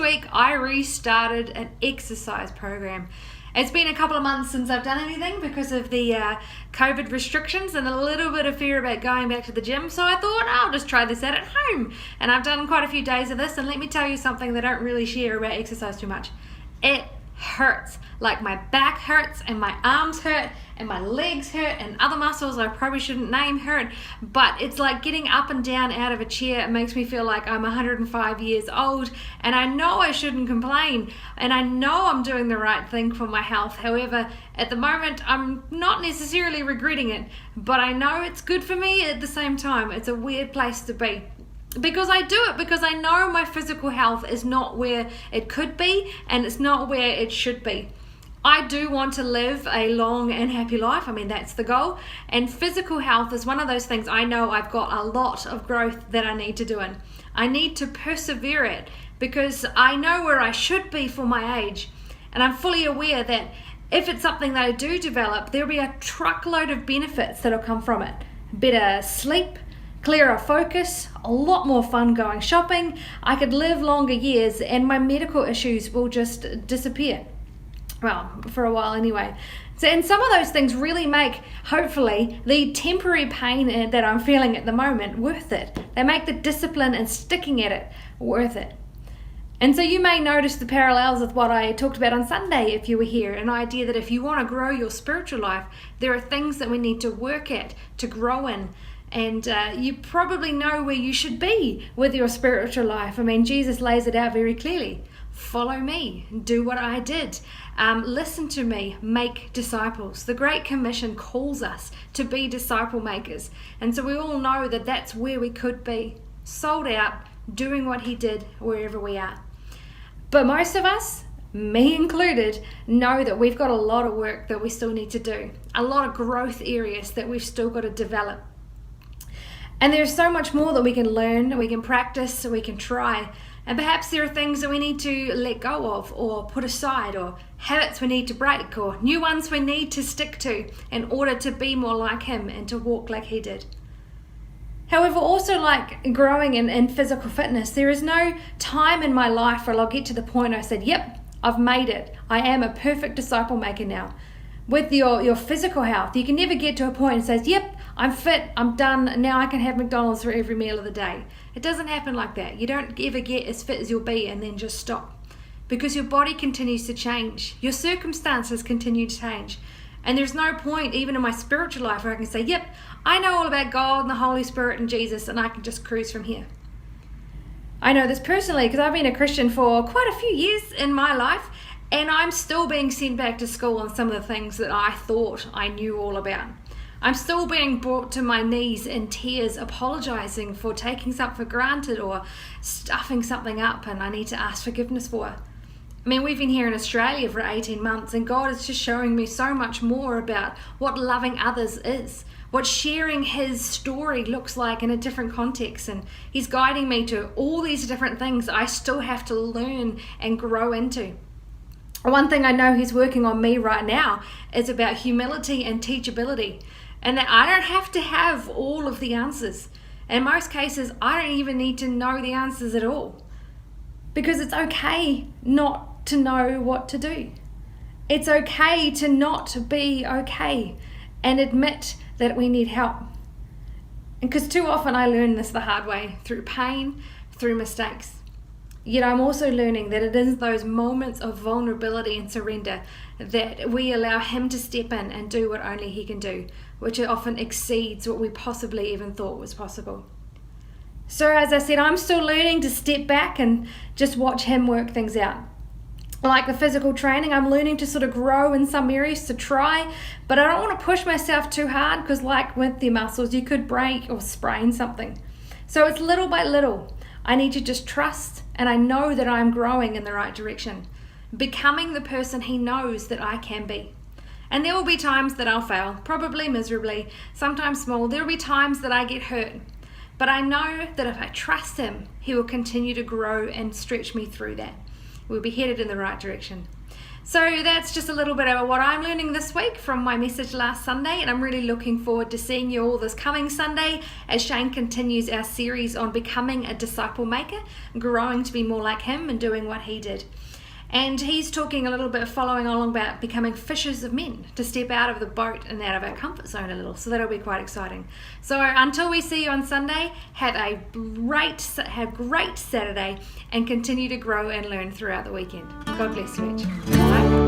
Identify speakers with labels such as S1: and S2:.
S1: week I restarted an exercise program. It's been a couple of months since I've done anything because of the COVID restrictions and a little bit of fear about going back to the gym. So I thought I'll just try this out at home. And I've done quite a few days of this. And let me tell you something that I don't really share about exercise too much. It hurts. Like my back hurts and my arms hurt and my legs hurt and other muscles I probably shouldn't name hurt. But it's like getting up and down out of a chair. It makes me feel like I'm 105 years old, and I know I shouldn't complain, and I know I'm doing the right thing for my health. However, at the moment I'm not necessarily regretting it, but I know it's good for me at the same time. It's a weird place to be. Because I do it because I know my physical health is not where it could be, and it's not where it should be. I do want to live a long and happy life. I mean, that's the goal. And physical health is one of those things I know I've got a lot of growth that I need to do in. I need to persevere it because I know where I should be for my age. And I'm fully aware that if it's something that I do develop, there'll be a truckload of benefits that'll come from it. Better sleep, clearer focus, a lot more fun going shopping. I could live longer years and my medical issues will just disappear. Well, for a while anyway. So, and some of those things really make, hopefully, the temporary pain that I'm feeling at the moment worth it. They make the discipline and sticking at it worth it. And so you may notice the parallels with what I talked about on Sunday if you were here, an idea that if you want to grow your spiritual life, there are things that we need to work at, to grow in. And you probably know where you should be with your spiritual life. I mean, Jesus lays it out very clearly. Follow me, do what I did, listen to me, make disciples. The Great Commission calls us to be disciple makers. And so we all know that that's where we could be, sold out, doing what he did wherever we are. But most of us, me included, know that we've got a lot of work that we still need to do, a lot of growth areas that we've still got to develop. And there's so much more that we can learn, we can practice, we can try. And perhaps there are things that we need to let go of or put aside, or habits we need to break, or new ones we need to stick to in order to be more like him and to walk like he did. However, also like growing in physical fitness, there is no time in my life where I'll get to the point I said, yep, I've made it. I am a perfect disciple maker now. With your physical health, you can never get to a point and say, yep, I'm fit, I'm done, now I can have McDonald's for every meal of the day. It doesn't happen like that. You don't ever get as fit as you'll be and then just stop. Because your body continues to change. Your circumstances continue to change. And there's no point, even in my spiritual life, where I can say, yep, I know all about God and the Holy Spirit and Jesus, and I can just cruise from here. I know this personally because I've been a Christian for quite a few years in my life, and I'm still being sent back to school on some of the things that I thought I knew all about. I'm still being brought to my knees in tears, apologizing for taking something for granted or stuffing something up, and I need to ask forgiveness for. I mean, we've been here in Australia for 18 months, and God is just showing me so much more about what loving others is, what sharing his story looks like in a different context, and he's guiding me to all these different things I still have to learn and grow into. One thing I know he's working on me right now is about humility and teachability, and that I don't have to have all of the answers. In most cases, I don't even need to know the answers at all, because it's okay not to know what to do. It's okay to not be okay and admit that we need help. And because too often I learn this the hard way, through pain, through mistakes. Yet I'm also learning that it is those moments of vulnerability and surrender that we allow him to step in and do what only he can do, which often exceeds what we possibly even thought was possible. So as I said, I'm still learning to step back and just watch him work things out. Like the physical training, I'm learning to sort of grow in some areas to try, but I don't want to push myself too hard because like with the muscles, you could break or sprain something. So it's little by little. I need to just trust, and I know that I'm growing in the right direction, becoming the person he knows that I can be. And there will be times that I'll fail, probably miserably, sometimes small. There will be times that I get hurt. But I know that if I trust him, he will continue to grow and stretch me through that. We'll be headed in the right direction. So that's just a little bit of what I'm learning this week from my message last Sunday, and I'm really looking forward to seeing you all this coming Sunday as Shane continues our series on becoming a disciple maker, growing to be more like him and doing what he did. And he's talking a little bit, following along about becoming fishers of men, to step out of the boat and out of our comfort zone a little. So that'll be quite exciting. So until we see you on Sunday, have great Saturday and continue to grow and learn throughout the weekend. God bless you each. Bye.